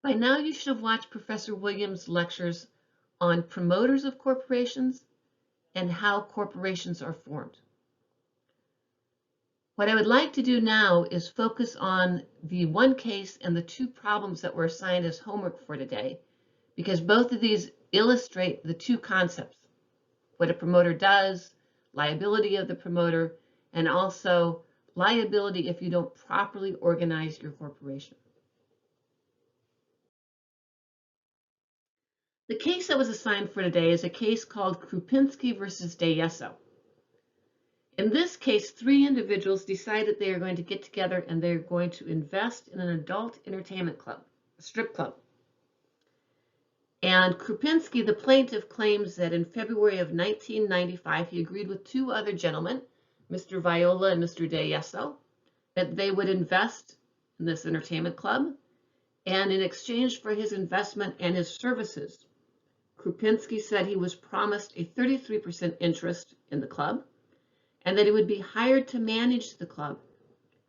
By now, you should have watched Professor Williams' lectures on promoters of corporations and how corporations are formed. What I would like to do now is focus on the one case and the two problems that were assigned as homework for today, because both of these illustrate the two concepts: what a promoter does, liability of the promoter, and also liability if you don't properly organize your corporation. The case that was assigned for today is a case called Krupinski versus DeYeso. In this case, three individuals decided they are going to get together and they're going to invest in an adult entertainment club, a strip club. And Krupinski, the plaintiff, claims that in February of 1995, he agreed with two other gentlemen, Mr. Viola and Mr. DeYeso, that they would invest in this entertainment club. And in exchange for his investment and his services, Krupinski said he was promised a 33% interest in the club and that he would be hired to manage the club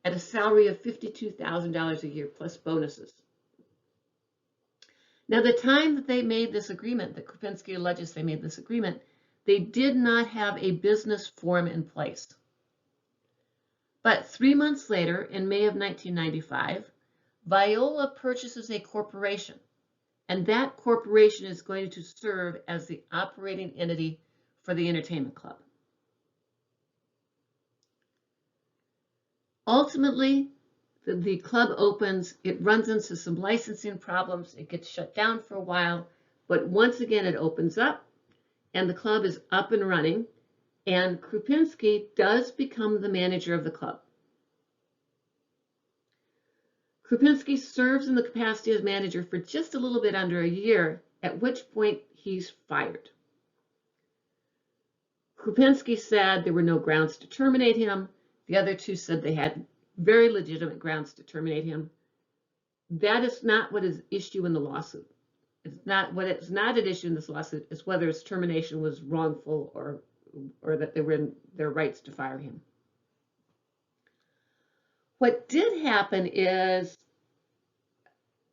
at a salary of $52,000 a year plus bonuses. Now, the time that they made this agreement, that Krupinski alleges they made this agreement, they did not have a business form in place. But 3 months later, in May of 1995, Viola purchases a corporation, and that corporation is going to serve as the operating entity for the entertainment club. Ultimately, the club opens, it runs into some licensing problems, it gets shut down for a while, but once again it opens up and the club is up and running, and Krupinski does become the manager of the club. Krupinski serves in the capacity as manager for just a little bit under a year, at which point he's fired. Krupinski said there were no grounds to terminate him. The other two said they had very legitimate grounds to terminate him. That is not what is issue in the lawsuit. It's not what is not at issue in this lawsuit is whether his termination was wrongful or that they were in their rights to fire him. What did happen is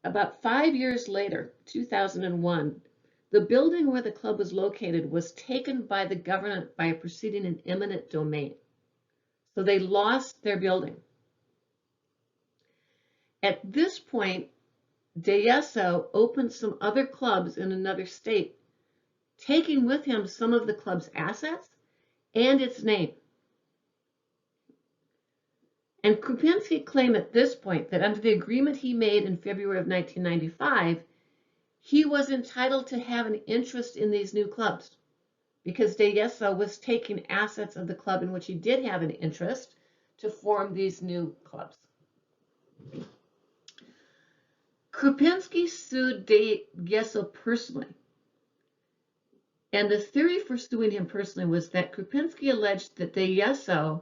about 5 years later, 2001, the building where the club was located was taken by the government by a proceeding in eminent domain. So they lost their building. At this point, DeYeso opened some other clubs in another state, taking with him some of the club's assets and its name. And Krupinski claimed at this point that under the agreement he made in February of 1995, he was entitled to have an interest in these new clubs because DeYeso was taking assets of the club in which he did have an interest to form these new clubs. Krupinski sued DeYeso personally. And the theory for suing him personally was that Krupinski alleged that DeYeso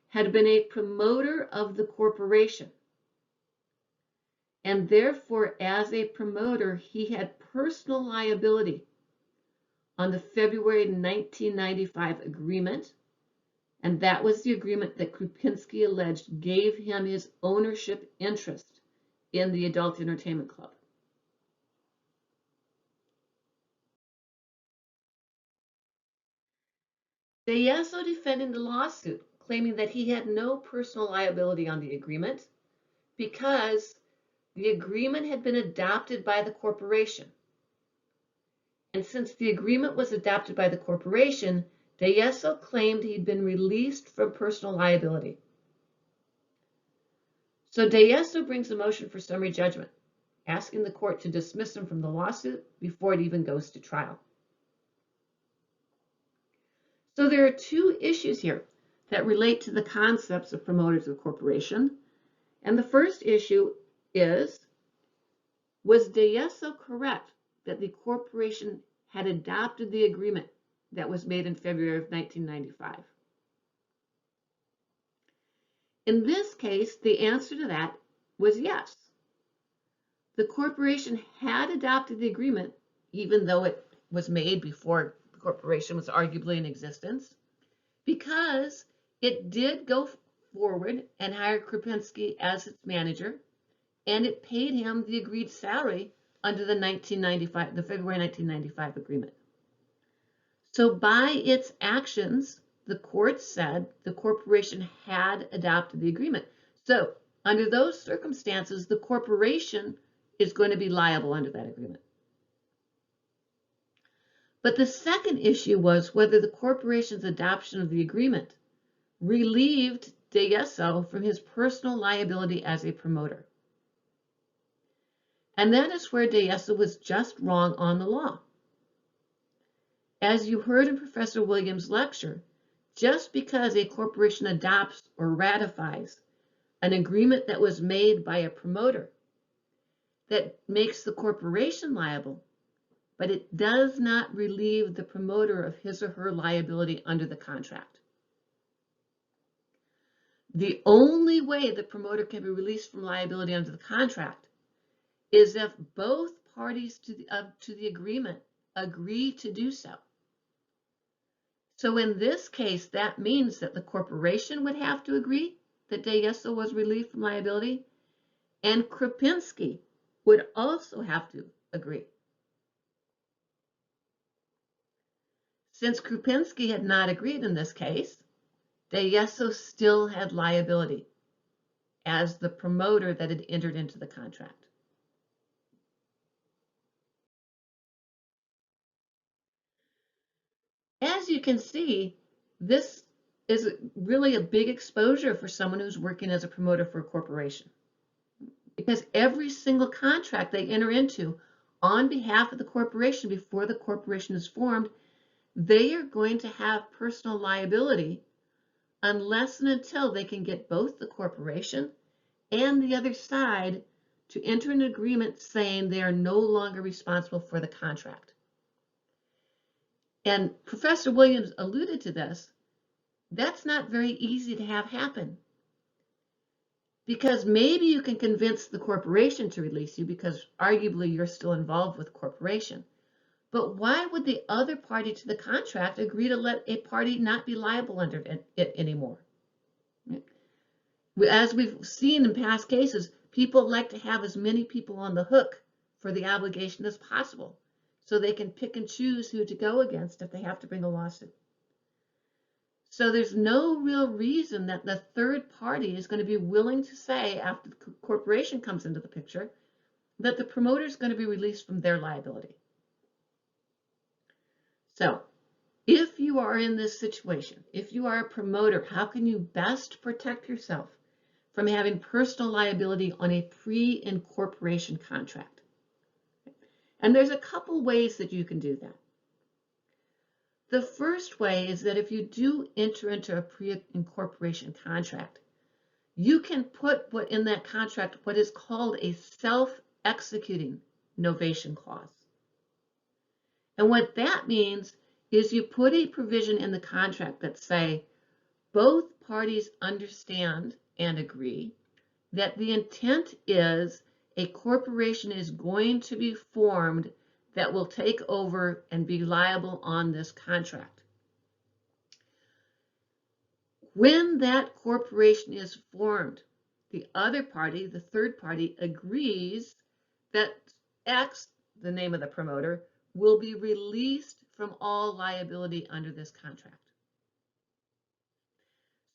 had been a promoter of the corporation. And therefore, as a promoter, he had personal liability on the February 1995 agreement. And that was the agreement that Krupinski alleged gave him his ownership interest in the adult entertainment club. DeYeso defended the lawsuit, claiming that he had no personal liability on the agreement because the agreement had been adopted by the corporation. And since the agreement was adopted by the corporation, DeYeso claimed he'd been released from personal liability. So DeYeso brings a motion for summary judgment, asking the court to dismiss him from the lawsuit before it even goes to trial. So there are two issues here that relate to the concepts of promoters of corporation. And the first issue is, was DeYeso correct that the corporation had adopted the agreement that was made in February of 1995? In this case, the answer to that was yes. The corporation had adopted the agreement, even though it was made before the corporation was arguably in existence, because it did go forward and hire Krupinski as its manager, and it paid him the agreed salary under the February 1995 agreement. So by its actions, the court said the corporation had adopted the agreement. So under those circumstances, the corporation is going to be liable under that agreement. But the second issue was whether the corporation's adoption of the agreement relieved DeYeso from his personal liability as a promoter. And that is where DeYeso was just wrong on the law. As you heard in Professor Williams' lecture, just because a corporation adopts or ratifies an agreement that was made by a promoter, that makes the corporation liable, but it does not relieve the promoter of his or her liability under the contract. The only way the promoter can be released from liability under the contract is if both parties to the agreement agree to do so. So in this case, that means that the corporation would have to agree that DeYeso was relieved from liability, and Krupinski would also have to agree. Since Krupinski had not agreed in this case, DeYeso still had liability as the promoter that had entered into the contract. As you can see, this is really a big exposure for someone who's working as a promoter for a corporation, because every single contract they enter into on behalf of the corporation before the corporation is formed, they are going to have personal liability unless and until they can get both the corporation and the other side to enter an agreement saying they are no longer responsible for the contract. And Professor Williams alluded to this. That's not very easy to have happen, because maybe you can convince the corporation to release you because arguably you're still involved with the corporation. But why would the other party to the contract agree to let a party not be liable under it anymore? As we've seen in past cases, people like to have as many people on the hook for the obligation as possible, so they can pick and choose who to go against if they have to bring a lawsuit. So there's no real reason that the third party is going to be willing to say, after the corporation comes into the picture, that the promoter is going to be released from their liability. So if you are in this situation, if you are a promoter, how can you best protect yourself from having personal liability on a pre-incorporation contract? And there's a couple ways that you can do that. The first way is that if you do enter into a pre-incorporation contract, you can put in that contract what is called a self-executing novation clause. And what that means is you put a provision in the contract that say both parties understand and agree that the intent is a corporation is going to be formed that will take over and be liable on this contract. When that corporation is formed, the other party, the third party, agrees that X, the name of the promoter, will be released from all liability under this contract.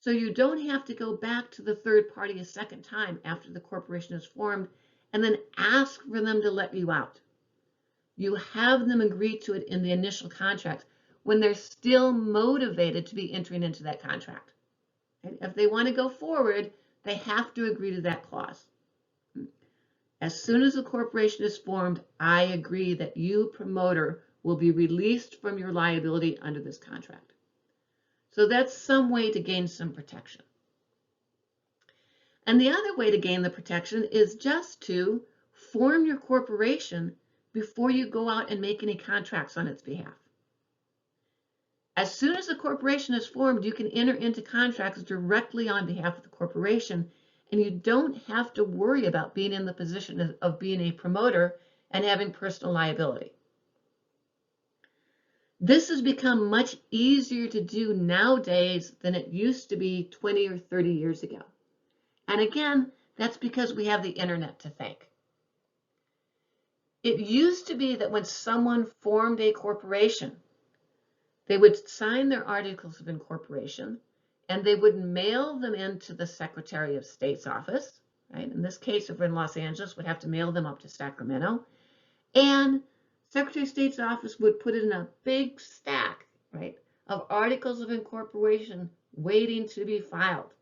So you don't have to go back to the third party a second time after the corporation is formed and then ask for them to let you out. You have them agree to it in the initial contract when they're still motivated to be entering into that contract. And if they want to go forward, they have to agree to that clause. As soon as the corporation is formed, I agree that you, promoter, will be released from your liability under this contract. So that's some way to gain some protection. And the other way to gain the protection is just to form your corporation before you go out and make any contracts on its behalf. As soon as the corporation is formed, you can enter into contracts directly on behalf of the corporation, and you don't have to worry about being in the position of being a promoter and having personal liability. This has become much easier to do nowadays than it used to be 20 or 30 years ago. And again, that's because we have the internet to thank. It used to be that when someone formed a corporation, they would sign their articles of incorporation and they would mail them into the Secretary of State's office, right? In this case, if we're in Los Angeles, would have to mail them up to Sacramento. And Secretary of State's office would put it in a big stack, right, of articles of incorporation waiting to be filed.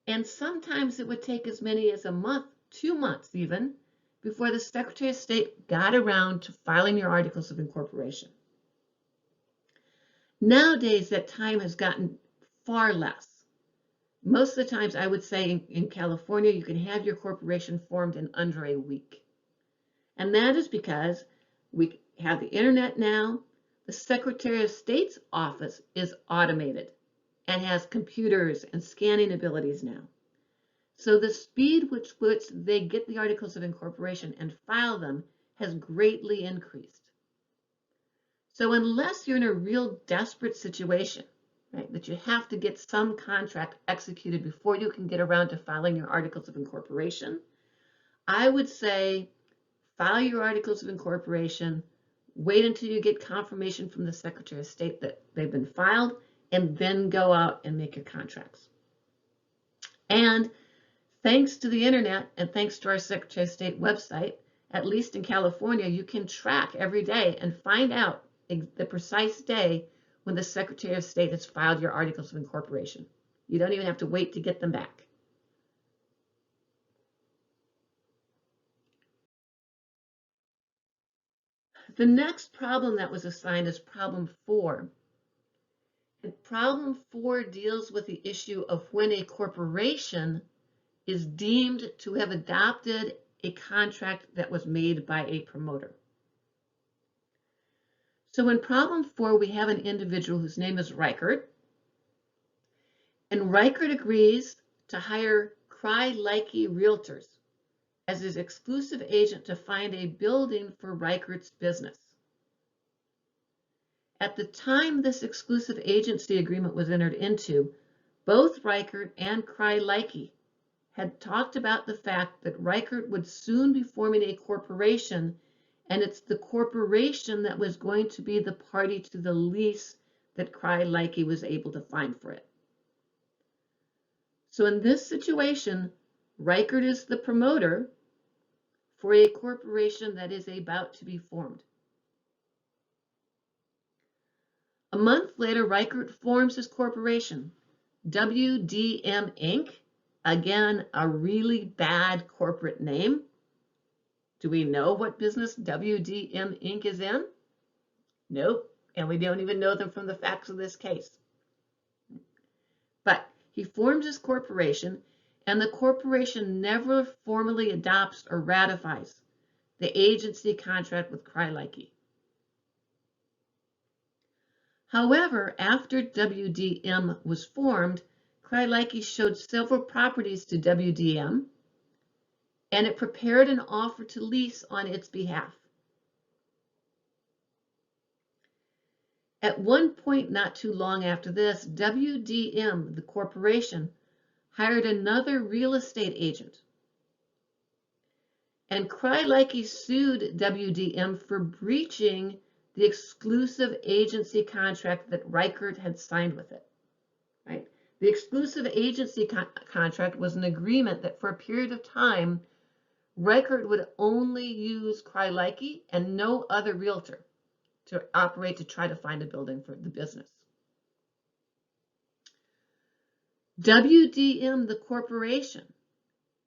And sometimes it would take as many as a month, 2 months even, before the Secretary of State got around to filing your articles of incorporation. Nowadays, that time has gotten far less. Most of the times, I would say in California, you can have your corporation formed in under a week. And that is because we have the internet now. The Secretary of State's office is automated and has computers and scanning abilities now. So the speed with which they get the articles of incorporation and file them has greatly increased. So unless you're in a real desperate situation, right, that you have to get some contract executed before you can get around to filing your articles of incorporation, I would say file your articles of incorporation, wait until you get confirmation from the Secretary of State that they've been filed, and then go out and make your contracts. And thanks to the internet and thanks to our Secretary of State website, at least in California, you can track every day and find out the precise day when the Secretary of State has filed your articles of incorporation. You don't even have to wait to get them back. The next problem that was assigned is problem 4. And problem 4 deals with the issue of when a corporation is deemed to have adopted a contract that was made by a promoter. So in problem 4, we have an individual whose name is Reichert. And Reichert agrees to hire Crye-Leike Realtors as his exclusive agent to find a building for Reichert's business. At the time this exclusive agency agreement was entered into, both Reichert and Crye-Leike had talked about the fact that Reichert would soon be forming a corporation, and it's the corporation that was going to be the party to the lease that Crye-Leike was able to find for it. So in this situation, Reichert is the promoter for a corporation that is about to be formed. A month later, Reichert forms his corporation, WDM Inc. Again, a really bad corporate name. Do we know what business WDM Inc. is in? Nope, and we don't even know them from the facts of this case. But he forms his corporation, and the corporation never formally adopts or ratifies the agency contract with Crye-Leike. However, after WDM was formed, Crye-Leike showed several properties to WDM, and it prepared an offer to lease on its behalf. At one point not too long after this, WDM, the corporation, hired another real estate agent. And Crye-Leike sued WDM for breaching the exclusive agency contract that Reichert had signed with it. Right? The exclusive agency contract was an agreement that for a period of time, Reichert would only use Crye-Leike and no other realtor to operate to try to find a building for the business. WDM, the corporation,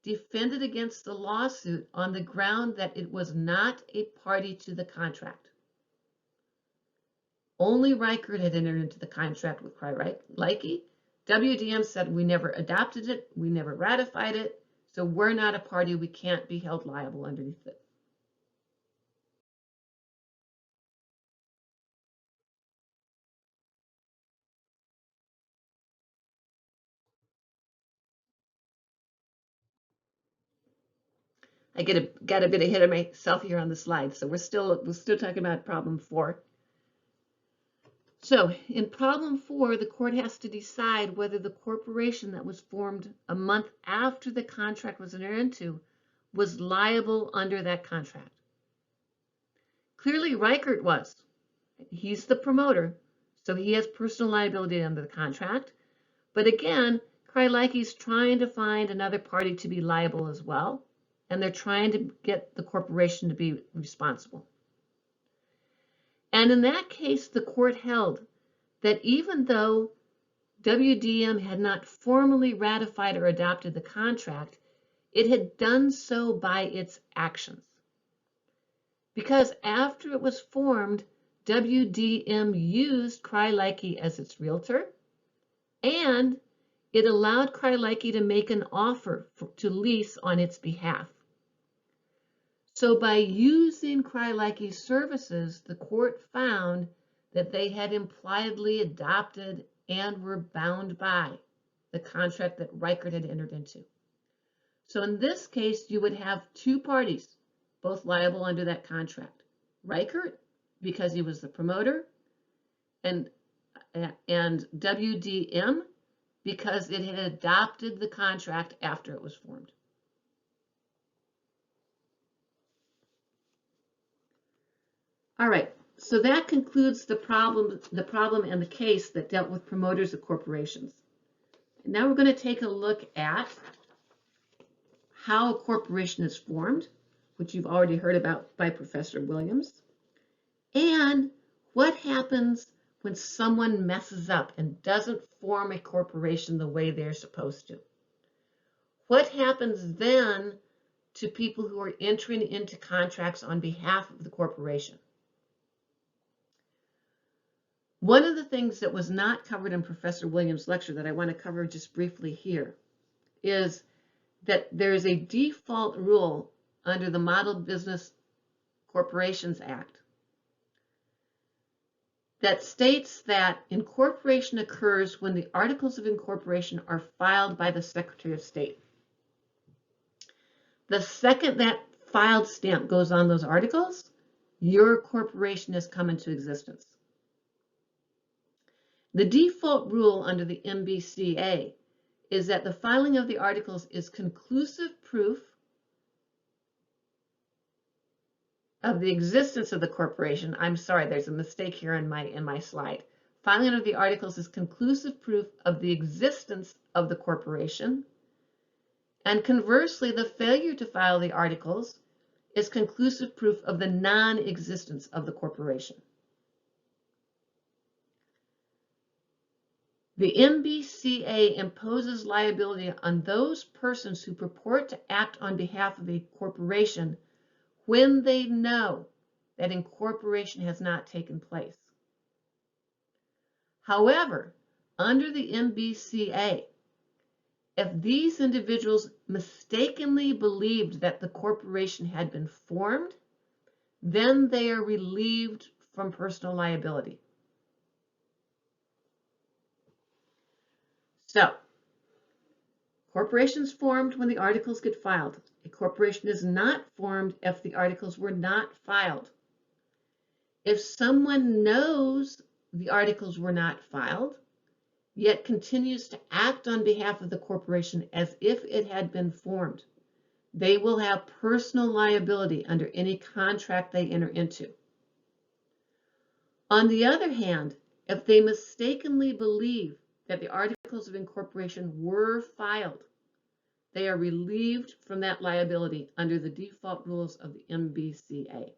defended against the lawsuit on the ground that it was not a party to the contract. Only Reichert had entered into the contract with Crye-Leike. WDM said, we never adopted it, we never ratified it, so we're not a party, we can't be held liable underneath it. I got a bit ahead of myself here on the slide, so we're still talking about problem 4. So in problem 4, the court has to decide whether the corporation that was formed a month after the contract was entered into was liable under that contract. Clearly, Reichert was. He's the promoter, so he has personal liability under the contract. But again, Kreilike's trying to find another party to be liable as well, and they're trying to get the corporation to be responsible. And in that case, the court held that even though WDM had not formally ratified or adopted the contract, it had done so by its actions. Because after it was formed, WDM used Kreilike as its realtor, and it allowed Kreilike to make an offer to lease on its behalf. So by using Kreilike's services, the court found that they had impliedly adopted and were bound by the contract that Reichert had entered into. So in this case, you would have two parties, both liable under that contract. Reichert, because he was the promoter, and WDM, because it had adopted the contract after it was formed. All right, so that concludes the problem and the case that dealt with promoters of corporations. Now we're going to take a look at how a corporation is formed, which you've already heard about by Professor Williams, and what happens when someone messes up and doesn't form a corporation the way they're supposed to. What happens then to people who are entering into contracts on behalf of the corporation? One of the things that was not covered in Professor Williams' lecture that I want to cover just briefly here is that there is a default rule under the Model Business Corporations Act that states that incorporation occurs when the articles of incorporation are filed by the Secretary of State. The second that filed stamp goes on those articles, your corporation has come into existence. The default rule under the MBCA is that the filing of the articles is conclusive proof of the existence of the corporation. I'm sorry, there's a mistake here in my slide. Filing of the articles is conclusive proof of the existence of the corporation. And conversely, the failure to file the articles is conclusive proof of the non-existence of the corporation. The MBCA imposes liability on those persons who purport to act on behalf of a corporation when they know that incorporation has not taken place. However, under the MBCA, if these individuals mistakenly believed that the corporation had been formed, then they are relieved from personal liability. So, corporations formed when the articles get filed. A corporation is not formed if the articles were not filed. If someone knows the articles were not filed, yet continues to act on behalf of the corporation as if it had been formed, they will have personal liability under any contract they enter into. On the other hand, if they mistakenly believe that the articles of incorporation were filed, they are relieved from that liability under the default rules of the MBCA.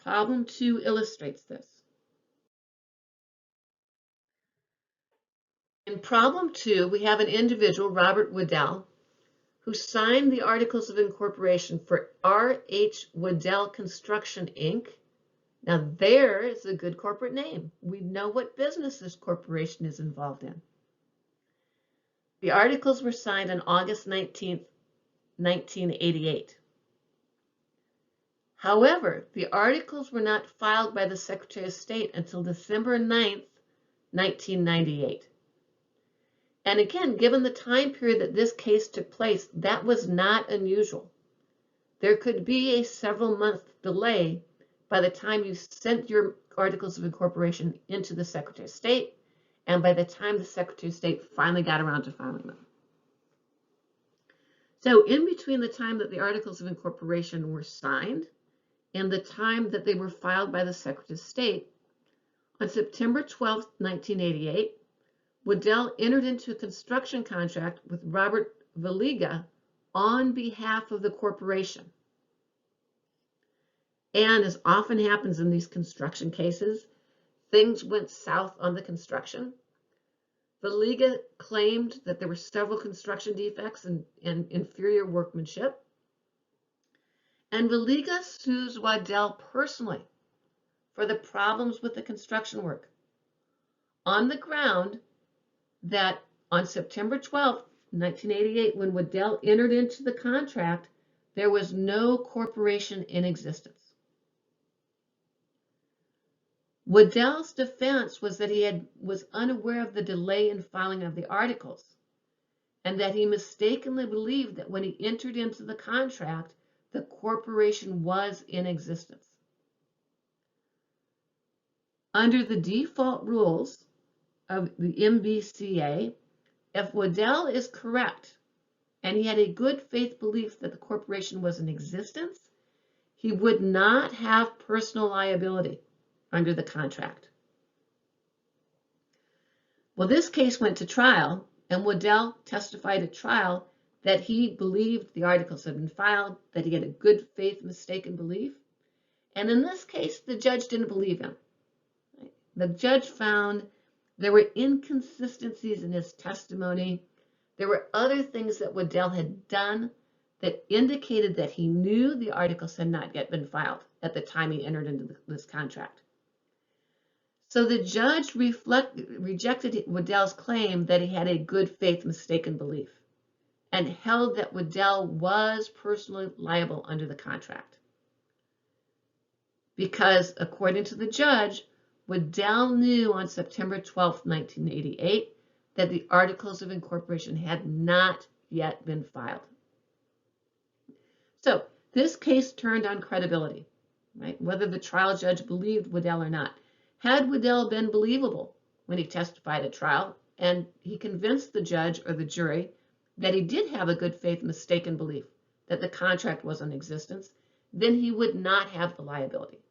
Problem 2 illustrates this. In problem 2, we have an individual, Robert Waddell, who signed the articles of incorporation for R.H. Waddell Construction, Inc. Now, there is a good corporate name. We know what business this corporation is involved in. The articles were signed on August 19th, 1988. However, the articles were not filed by the Secretary of State until December 9th, 1998. And again, given the time period that this case took place, that was not unusual. There could be a several-month delay by the time you sent your articles of incorporation into the Secretary of State and by the time the Secretary of State finally got around to filing them. So in between the time that the articles of incorporation were signed and the time that they were filed by the Secretary of State, on September 12, 1988, Waddell entered into a construction contract with Robert Valiga on behalf of the corporation. And as often happens in these construction cases, things went south on the construction. Valiga claimed that there were several construction defects and inferior workmanship. And Valiga sues Waddell personally for the problems with the construction work, on the ground that on September 12, 1988, when Waddell entered into the contract, there was no corporation in existence. Waddell's defense was that he was unaware of the delay in filing of the articles, and that he mistakenly believed that when he entered into the contract, the corporation was in existence. Under the default rules of the MBCA, if Waddell is correct and he had a good faith belief that the corporation was in existence, he would not have personal liability under the contract. Well, this case went to trial, and Waddell testified at trial that he believed the articles had been filed, that he had a good faith mistaken belief. And in this case, the judge didn't believe him. The judge found there were inconsistencies in his testimony. There were other things that Waddell had done that indicated that he knew the articles had not yet been filed at the time he entered into this contract. So the judge rejected Waddell's claim that he had a good faith mistaken belief and held that Waddell was personally liable under the contract. Because according to the judge, Waddell knew on September 12, 1988, that the Articles of Incorporation had not yet been filed. So this case turned on credibility, right? Whether the trial judge believed Waddell or not. Had Waddell been believable when he testified at trial, and he convinced the judge or the jury that he did have a good faith mistaken belief that the contract was in existence, then he would not have the liability.